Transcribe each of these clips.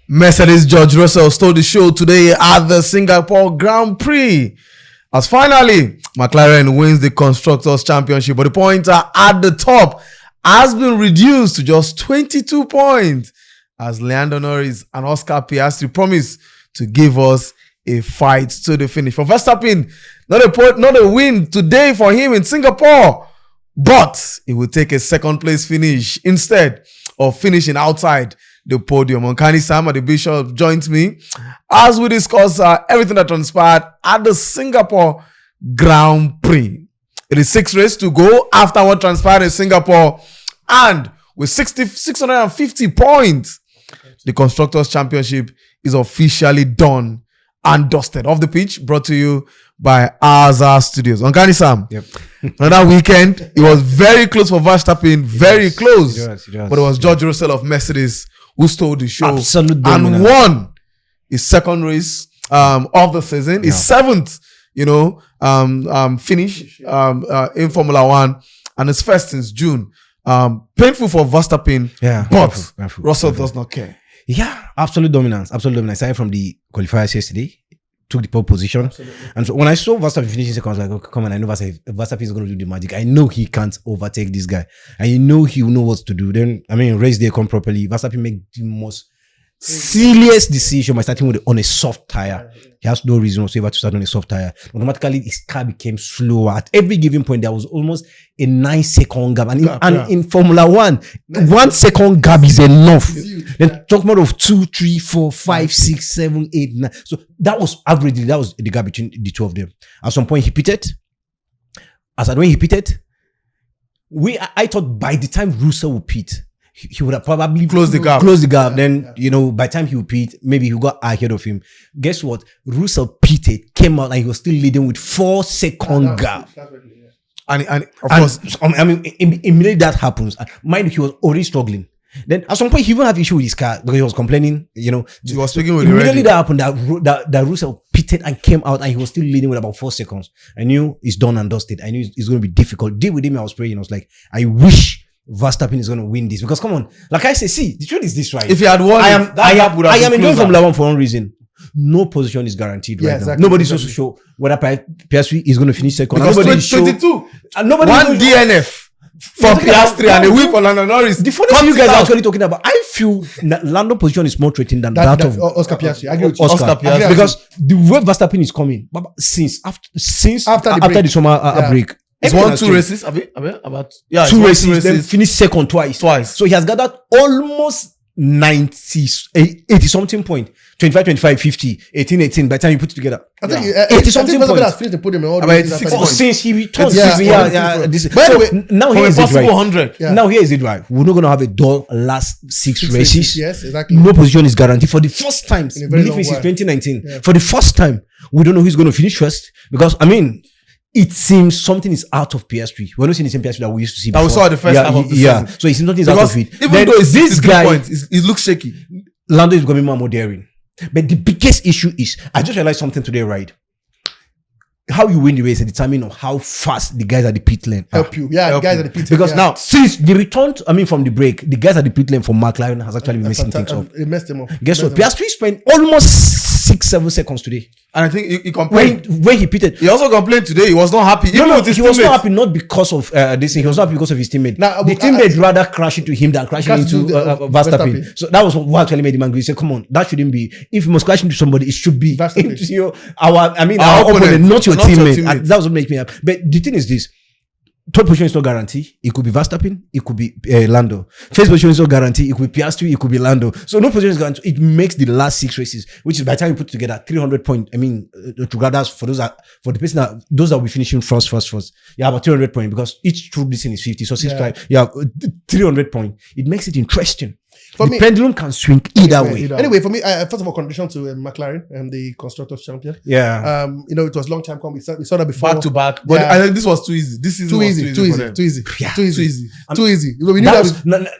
Mercedes George Russell stole the show today at the Singapore Grand Prix. As finally, McLaren wins the Constructors' Championship, but the points are at the top has been reduced to just 22 points as Lando Norris and Oscar Piastri promise to give us a fight to the finish. For Verstappen, not a win today for him in Singapore, but he will take a second place finish instead of finishing outside the podium. Uncanny Sam and the Bishop joins me as we discuss everything that transpired at the Singapore Grand Prix. It is 6 races to go after what transpired in Singapore, and with 650 points, the Constructors' Championship is officially done and dusted. Off the pitch, brought to you by Azar Studios. Uncanny Sam. Yep. Another weekend. It was very close for Verstappen, very close. It was. But it was George Russell of Mercedes who stole the show. Absolute and won his second race of the season. His seventh, finish in Formula One, and his first since June. Painful for Verstappen, but Russell does not care. Yeah, absolute dominance. Aside from the qualifiers yesterday, took the pole position. Absolutely. And so when I saw Verstappen finishing second, I was like, okay, come on, I know Verstappen is going to do the magic. I know he can't overtake this guy. I know he will know what to do. Then, race day come properly. Verstappen make the most silliest decision by starting on a soft tire. He has no reason whatsoever to start on a soft tire. Automatically, his car became slower. At every given point, there was almost a 9-second gap. And in Formula One, 1 second gap is enough. Then talk more of 2, 3, 4, 5, 6, 7, 8, 9. So that was average. That was the gap between the two of them. At some point, he pitted. When he pitted, I thought by the time Russell would pit, he would have probably closed the gap. Then, by the time he would pit, maybe he got ahead of him. Guess what? Russell pitted, came out, and he was still leading with 4-second gap. And of course, immediately that happens. Mind you, he was already struggling. Then at some point, he even had issue with his car because he was complaining. He was speaking with immediately that happened. That Russell pitted and came out, and he was still leading with about 4 seconds. I knew it's done and dusted. I knew it's going to be difficult. Deal with him. I was praying. I was like, I wish Verstappen is going to win this, because come on, like I say, see, the truth is this, right? If he had won, I am enjoying Formula One for one reason. No position is guaranteed right now. Nobody's supposed to show whether Piastri is going to finish second. Because 22, one DNF for Piastri and a win for Lando Norris. The funny thing you guys are actually talking about, I feel Lando position is more threatening than that of Oscar Piastri. I agree with Oscar Piastri, because the way Verstappen is coming since after the summer break. He's won 2 races. About 2 races, then finished second twice. So he has gathered almost 80 something point. 25, 50, 18. By the time you put it together, I think 80 something points. Has finished the podium in all the races since he returned. Now here is it right. 100. Now here is it right. We're not going to have a dull last 6 races. Yes, exactly. No position is guaranteed for the first time. Believe me, since 2019. Yeah. For the first time, we don't know who's going to finish first, because it seems something is out of Piastri. We're not seeing the same Piastri that we used to see before. We saw the first half of the season. So it seems nothing is out of it. Even though it's this guy, it looks shaky. Lando is becoming more daring. But the biggest issue is, I just realized something today, right? How you win the race is determined on how fast the guys at the pit lane help you. Yeah, the guys at the pit lane. Because now, since the return, from the break, the guys at the pit lane for McLaren has actually been messing things up. It messed them up. Guess what? Piastri spent almost 6-7 seconds today. And I think he complained. When he pitted. He also complained today. He was not happy. He was not happy, not because of this thing. He was not happy because of his teammate. The teammate rather crash into him than crashing into Verstappen. So that was what actually made him angry. He said, come on, that shouldn't be. If you must crash into somebody, it should be into our opponent, not your teammate. That was what makes me happy. But the thing is this. Third position is not guaranteed. It could be Verstappen. It could be Lando. First position is not guaranteed. It could be Piastri. It could be Lando. So no position is guaranteed. It makes the last 6 races, which is by the time you put together 300 points. Together for those that will be finishing first. Yeah, about 300 points, because each true distance is 50. So 300 points. It makes it interesting. The pendulum can swing either way. Anyway, for me, first of all, congratulations to McLaren and the Constructors' Champion. Yeah. It was a long time coming. We saw that before. Back to back. But I think this was too easy. This is too easy. Too easy.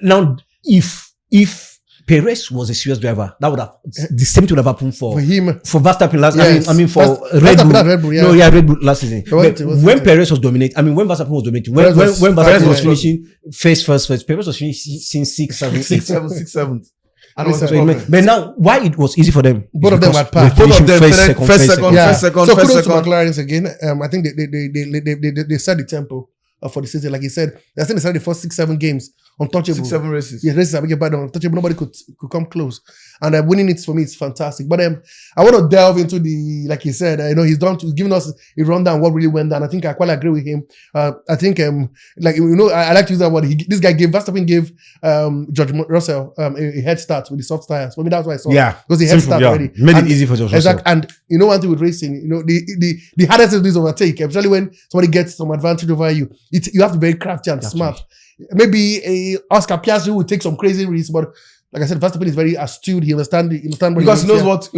Now, if Perez was a serious driver, that would have the same thing would have happened for him, for Verstappen last. Yes. for Red Bull. Red Bull last season. When Perez was dominating, when Verstappen was dominating, when Verstappen was finishing first, Perez was finishing 6th, 7th. And it was a Listen, problem. But now, why it was easy for them? Both of them had Because passed. they're Both of them finishing first second. Yeah. First second, so first kudos to second. McLaren again. I think they set the tempo for the season. Like he said, I think they started the first 6-7 games untouchable. 6-7 races. Yeah, races. I get bad untouchable. Nobody could come close. And winning it for me is fantastic. But I want to delve into like he said, he's giving us a rundown what really went down. I think I quite agree with him. I think I like to use that word. Verstappen gave George Russell a head start with the soft tires. For me, that's why I saw. Yeah, because the head start already made it easy for George Russell. Exactly. And one thing with racing, the hardest thing is overtake, especially when somebody gets some advantage over you. You have to be very crafty and smart. Maybe Oscar Piastri will take some crazy risks, but like I said, Verstappen is very astute. He understands Because he knows what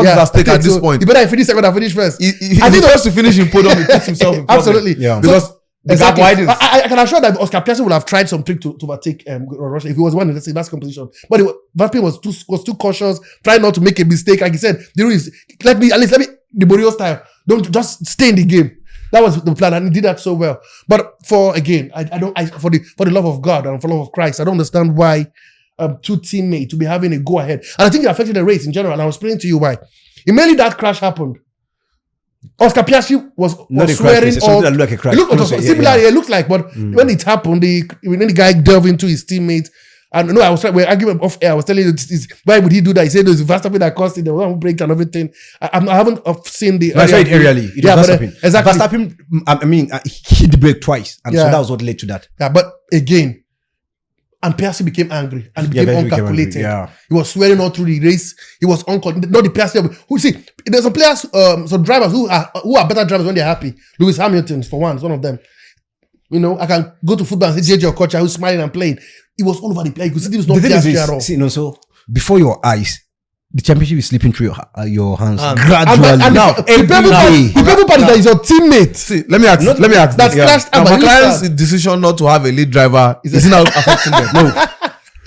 is at stake at this point. He better finish second and finish first. I think first to finish in podium, he puts himself in problem. Absolutely. Yeah. Because the gap widens. I can assure that Oscar Piastri would have tried some trick to overtake Russia if he was one in that competition. But Verstappen was too cautious, trying not to make a mistake. Like he said, the rule is let me the Borio style. Don't just stay in the game. That was the plan, and he did that so well. But for the love of God and for the love of Christ, I don't understand why two teammates to be having a go ahead. And I think it affected the race in general. And I was explaining to you why. Immediately that crash happened, Oscar Piastri was swearing. Something that looked like a crash. It looks like, but when it happened, when the guy delved into his teammates. And we're arguing off air. I was telling you, why would he do that? He said there's Verstappen that caused it. There was one break and everything. I haven't seen the. I saw it aerially. It was Verstappen. Exactly. Verstappen, he hit the brake twice, and so that was what led to that. Yeah, but again, and Piastri became angry and became uncalculated. He was swearing all through the race. He was not the Piastri. Who see? There's some players, some drivers who are better drivers when they're happy. Lewis Hamilton, for one, is one of them. I can go to football and see JJ Okocha who's smiling and playing. He was all over the place. You could see he was not Piastri at all. See, so before your eyes, the championship is slipping through your hands gradually. And now, the people part that is your teammate. See, let me ask. That's crashed. McLaren's decision not to have a lead driver is not affecting them. No.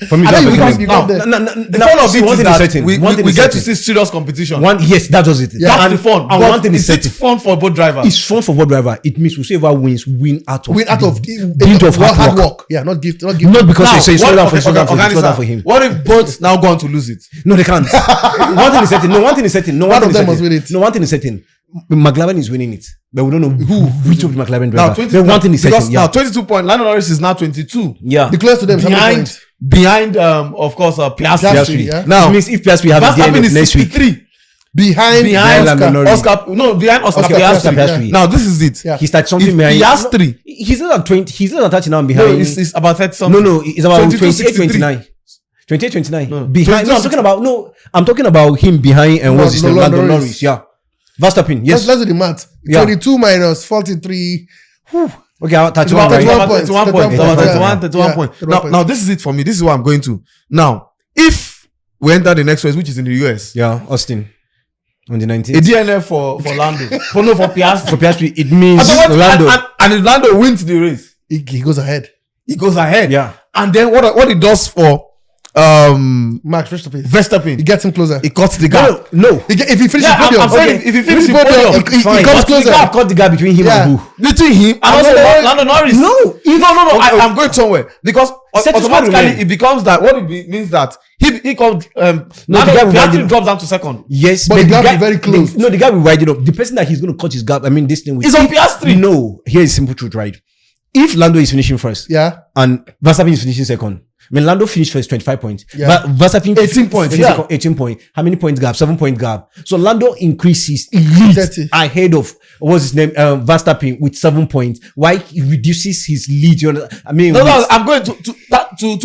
For me, the fun of it is that we get to see serious competition. Yes, that was it. Yeah. That's the fun. And one thing is certain. It's fun for both drivers. It's fun for both drivers. It means whoever wins, win out of hard work. Yeah, not gift. Not because they say slow down for him. What if both now go on to lose it? No, they can't. One thing is certain. One of them must win it. No, one thing is certain. McLaren is winning it, but we don't know which of the McLaren drivers. Now, one thing is certain. Now, 22 points. Lando Norris is now 22. Yeah, the close to them behind of course Piastri. Yeah. Now, it means if Piastri have a game next week, behind Oscar Piastri. Now this is it. Yeah. He started something behind Piastri. He's not at 20. He's not at 30 now behind. No, it's about 30 something. No, it's about 28-29. 28-29. No. Behind. I'm talking about him behind and what's his name? Lando Norris. Yeah. Verstappen. Yes. Let's do the math. 22 minus 43. Okay, 31 points. Now this is it for me. This is what I'm going to. Now, if we enter the next race, which is in the US. Yeah, Austin. On the 19th. A DNF for Lando. For Piastri. For Piastri, it means Lando. And if Lando wins the race, he goes ahead. Yeah. And then what it does for Max Verstappen. He gets him closer. He cuts the gap. No. If he finishes podium, I'm saying if he finishes podium, he comes closer. Cut the gap between him and who? Between him and also Lando Norris. No. I'm going somewhere because automatically it becomes that. What it means that he comes. Piastri drops down to second. Yes, but the gap is very close. The gap will widen up. The person that he's going to cut his gap. I mean, this thing is on Piastri. No, here is simple truth, right? If Lando is finishing first, and Verstappen is finishing second. When Lando finished first, 25 points. Yeah. Verstappen 18 points. 18 points. How many points gap? 7-point gap. So Lando increases lead ahead of what's his name? Verstappen with 7 points. Why he reduces his lead? I mean, I'm going to probably so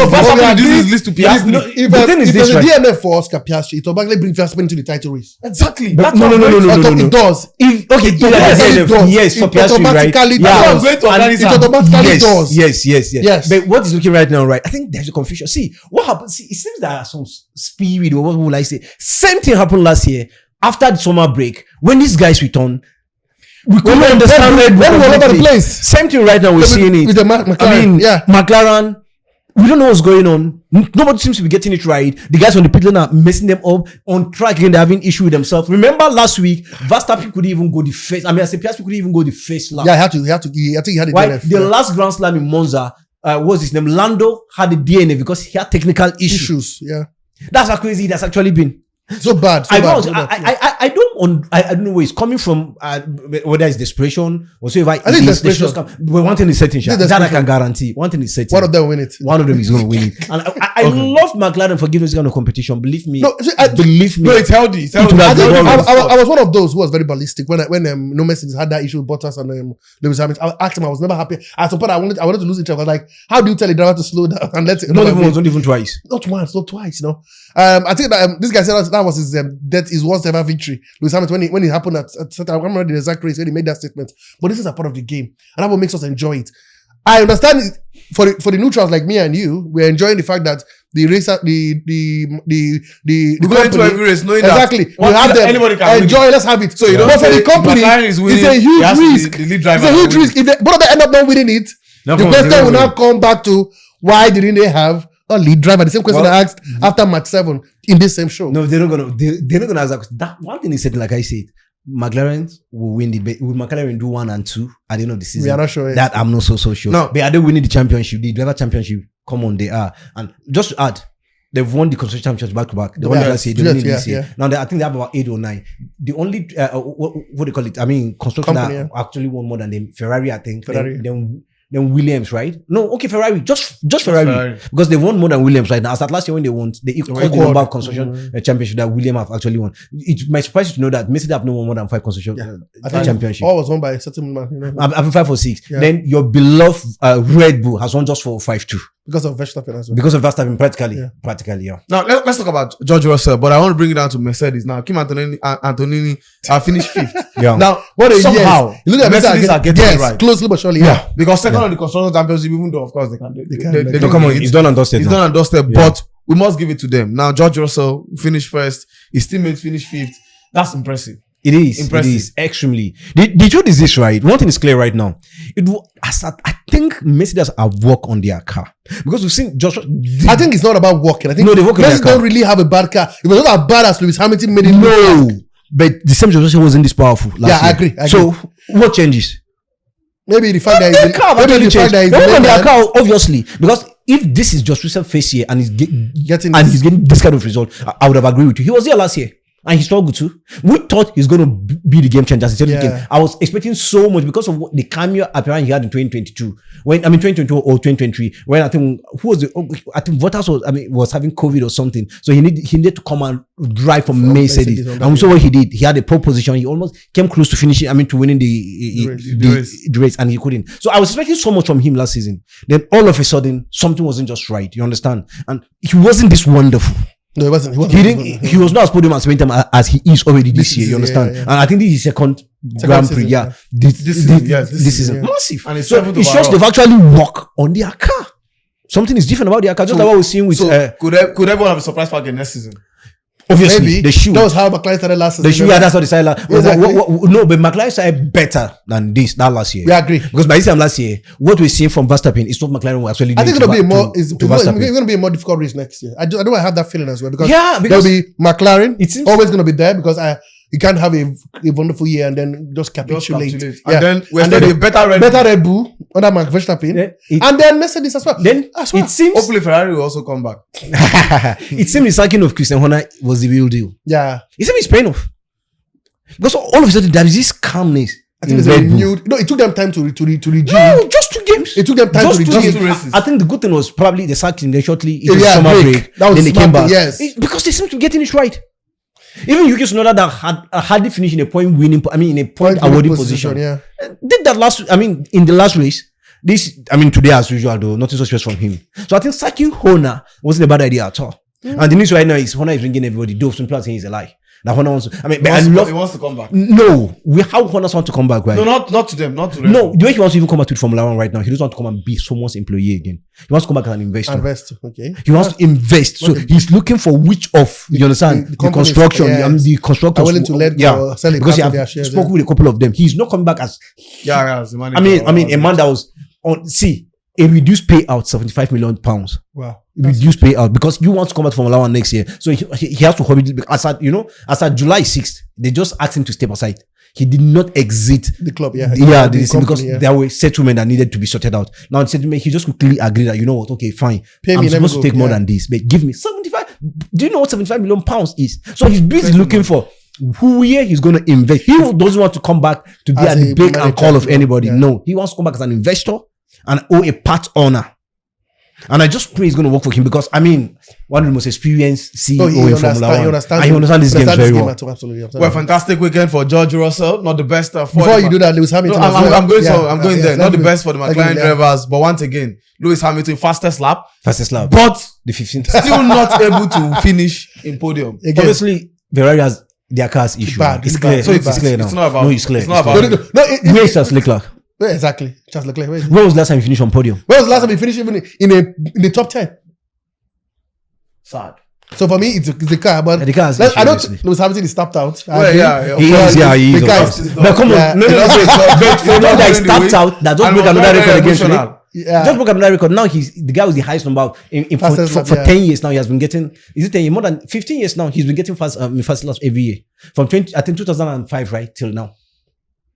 Verstappen reduces his lead to Piastri. If there's a DNF for Oscar Piastri, it automatically brings Verstappen into the title race. Exactly. No. It does. Yes, for Piastri, right? It automatically does. Yes. But what is looking right now, right? I think there's a confusion. See, what happened? See, it seems that some spirit, or what would I say? Same thing happened last year after the summer break when these guys returned. We couldn't understand it. When we were all over the place. Same thing right now. We're seeing it with the McLaren. I mean, McLaren. We don't know what's going on. Nobody seems to be getting it right. The guys on the pit lane are messing them up on track again. They're having issue with themselves. Remember last week, Verstappen could even go the first. I mean, I said Piastri could even go the first lap. Yeah, he had to. I think he had it. Right? The last Grand Slam in Monza, what's his name? Lando had the DNA because he had technical issues. Yeah. That's how crazy it has actually been. So bad. I don't know where it's coming from, whether it's desperation or so. I think desperation. But one thing is certain, that I can guarantee. One thing is certain. One of them win it. One of them is going to win it. And I love McLaren for giving this kind of competition. Believe me. No, believe me. No, it's healthy. It's healthy. I was one of those who was very ballistic when no Mercedes had that issue with Bottas and Lewis Hamilton. I asked him, I was never happy. At some point, I wanted to lose it. I was like, how do you tell a driver to slow down and let it? Not even twice. Not once, not twice. You know. I think that this guy said that was his worst ever victory. Lewis Hamilton when it happened at I can't remember the exact race when he made that statement. But this is a part of the game, and that what makes us enjoy it. I understand it, for the neutrals like me and you, we're enjoying the fact that the racer, the going to every race knowing exactly. that We have them. Anybody can enjoy. win. Let's have it. So you don't but for say the company, McLaren is winning, it's a huge risk. The lead driver It's a huge risk. If they, both of them end up not winning it, the question will now come back to why didn't they have a lead driver? The same question I asked after match 7 in this same show. No, they're not gonna ask that question. That one thing is said, like I said, McLaren will win the. Will McLaren do 1 and 2 at the end of the season? We are not sure. That I'm not so sure. No, but are they winning the championship? The driver championship? Come on, they are. And just to add, they've won the construction championship back to back. They won last year. They won this year. Now I think they have about 8 or 9. The only what do you call it? I mean, construction that actually won more than them. Ferrari, I think. Then Williams, right? No, okay, Ferrari, just Ferrari, because they won more than Williams right now. As at last year when they won, they equaled the number of construction championship that Williams have actually won. It might surprise you to know that Mercedes have no won more than 5 construction championship. All was won by a certain man. You know? I've been 5 or 6. Yeah. Then your beloved Red Bull has won just for 5-2. Because of Verstappen as well. Because of Verstappen, practically, yeah. Now let's talk about George Russell, but I want to bring it down to Mercedes. Now, Kim Antonini finished 5th. Yeah. Now, what a somehow year. You look at Mercedes are getting it right. Closely but surely. Yeah. Because second on the construction championship, even though of course they can. They come on, it's done and dusted. It's done and dusted, but we must give it to them. Now, George Russell finished 1st. His teammates finished 5th. That's impressive. It is impressive. It is extremely. The truth is this, right? One thing is clear right now. I think Mercedes have worked on their car because we've seen Joshua. I think it's not about working. I think they work on their car. don't really have a bad car. It was not as bad as Lewis Hamilton made it. No, but the same Joshua wasn't this powerful. Last year. I agree. So what changes? Maybe the fact that they work on their car, obviously, because if this is just Russell's first year and he's getting this kind of result, I would have agreed with you. He was there last year. And he struggled too. We thought he's going to be the game changer. I was expecting so much because of the cameo appearance he had in 2022. 2022 or 2023. When I think Bottas was having COVID or something. So he needed to come and drive for Mercedes. And we saw what he did. He had a pole position. He almost came close to finishing. To winning the race, and he couldn't. So I was expecting so much from him last season. Then all of a sudden, something wasn't just right. You understand? And he wasn't this wonderful. No, he wasn't. He was not as podium as momentum as he is already this year. You understand? And I think this is his second Grand Prix. This is massive. And so it shows they've actually worked on their car. Something is different about their car. Just like what we're seeing with. Could everyone have a surprise package next season? Obviously, maybe they should. That was how McLaren started last season. That's how they started last. No, but McLaren started better than that last year. We agree. Because by this time last year, what we're seeing from Verstappen is what McLaren will actually do. I think it's going to be a more difficult race next year. I don't have that feeling as well because there'll be McLaren. It's always going to be there because you can't have a wonderful year and then just capitulate. And then a better Red Bull under Max Verstappen, and then Mercedes as well. Then it seems hopefully Ferrari will also come back. It seems the sacking of Christian Horner was the real deal. Yeah, it seems it's paying off because all of a sudden there is this calmness. I think it's renewed. No, it took them time to rejuve. No, just 2 games. It took them time to rejuve. I think the good thing was probably they sacked him then shortly. It was summer break. Then they came back. Yes, because they seem to be getting it right. Even Yuki Tsunoda that hardly finished in a point awarding position. Yeah. Did that in the last race. Today as usual though, nothing so special from him. So I think sacking Horner wasn't a bad idea at all. And the news right now is Horner is ringing everybody. Though some people are saying it's a lie. That Horner wants to. He wants to come back. No, how Horner wants to come back, right? No, not to them, not to them. No, the way he wants to even come back to Formula 1 right now, he doesn't want to come and be someone's employee again. He wants to come back as an investor. Okay. He wants to invest. So he's looking for which of you understand the construction. The constructors are willing to let go, sell it because he has spoken with a couple of them. He's not coming back as as a man that was on a reduced payout, £75 million. Wow. Reduced payout because you want to come back to Formula 1 next year. So he has to hold it. As at July 6th, they just asked him to step aside. he did not exit The club, because company, yeah. there were settlement that needed to be sorted out. Now the settlement, he just quickly agreed that, you know what, okay, fine, Pay I'm me, let me supposed to go, take more yeah. than this, but give me 75. Do you know what 75 million pounds is? So he's busy looking for where he's going to invest. He doesn't want to come back to be As at the a beck and manager, call of yeah. anybody. Yeah. No, he wants to come back as an investor and owe a part owner. And I just pray it's going to work for him because, I mean, one of the most experienced CEO in Formula 1. He understands, And he understands this game very well. Absolutely. Well, fantastic weekend for George Russell. Not the best for Before you do that, Lewis Hamilton. No, as well. I'm going. Yeah, I'm going there. Not the best for the McLaren yeah. drivers, but once again, Lewis Hamilton fastest lap, Fastest lap. but The 15th. still not able to finish in podium. Again, Obviously, Ferrari has their cars issue. bad, It's it's clear. bad, So it's it's bad. clear now. It's not about- No, it's clear. it's not clear. about- Where is Charles Leclerc? Where exactly? Charles Leclerc. Where is he? When was the last time he finished on podium? When was the last time he finished even in the top 10? Sad. So for me, it's a car, but The car has I issue, don't. obviously. Lewis Hamilton is tapped out. I Well, agree. yeah, He But is, yeah, he is. the of guy course. is- But come on, Yeah. no, for now that he's tapped out, that just broke another record against me. Yeah. Just broke another record. Now the guy with the highest number Fastest lap, for yeah. 10 years now. He has been getting, is it 10 years? More than 15 years now. He's been getting fast laps every year. From 2005, right, till now.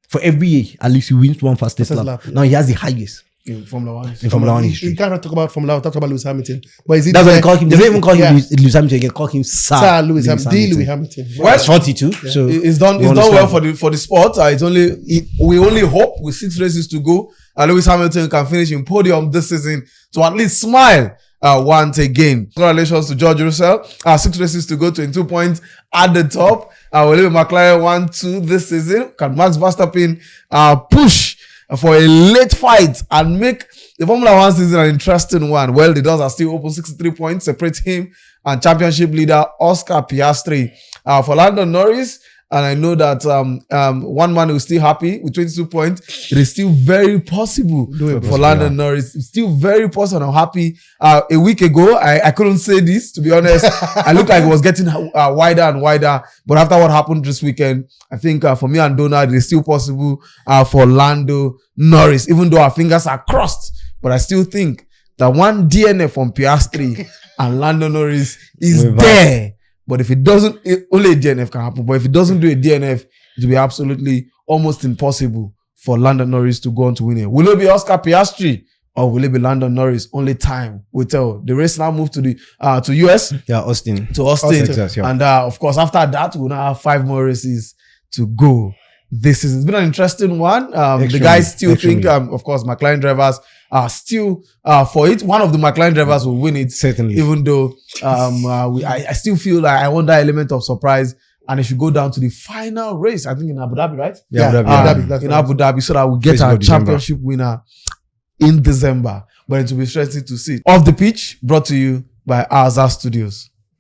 For every year, at least he wins one fastest Fastest lap. lap, yeah. Now he has the highest In Formula 1. in Formula 1 You history. can't talk about Formula 1, talk about Lewis Hamilton. But is it That's why they there- call him. They don't even call him Yeah. Lewis Hamilton again. Call him Sir Lewis Hamilton. Lewis Hamilton. Well, He's 42. So It's done. you It's done well understand. for the sport. We only hope with 6 races to go, Lewis Hamilton can finish in podium this season to at least smile once again. Congratulations to George Russell. 6 races to go, 22 points at the top. We'll leave McLaren 1-2 this season. Can Max Verstappen push for a late fight and make the Formula 1 season an interesting one? Well, the doors are still open. 63 points separate him and championship leader Oscar Piastri. For Lando Norris, and I know that one man who's still happy with 22 points. It is still very possible for Lando Norris. It's still very possible. I'm happy. A week ago, I couldn't say this, to be honest. I looked like it was getting wider and wider. But after what happened this weekend, I think for me and Donald, it is still possible for Lando Norris, even though our fingers are crossed. But I still think that one DNF from Piastri and Lando Norris is there. But if it doesn't, only a DNF can happen. But if it doesn't do a DNF, it will be absolutely almost impossible for Lando Norris to go on to win it. Will it be Oscar Piastri or will it be Lando Norris? Only time will tell. The race now moved to the to US. Yeah, Austin. To Austin. Texas, yeah. And of course, after that, we'll now have 5 more races to go. This is, it's been an interesting one. The guys still think, of course, McLaren drivers are still for it. One of the McLaren drivers will win it, Certainly. even though I still feel like I want that element of surprise. And if you go down to the final race, I think in Abu Dhabi, right? Yeah, Abu Dhabi, Dhabi, In Abu Dhabi, so that we get First our of December. championship winner in December. But it will be interesting to see. Off the pitch, brought to you by Azar Studios.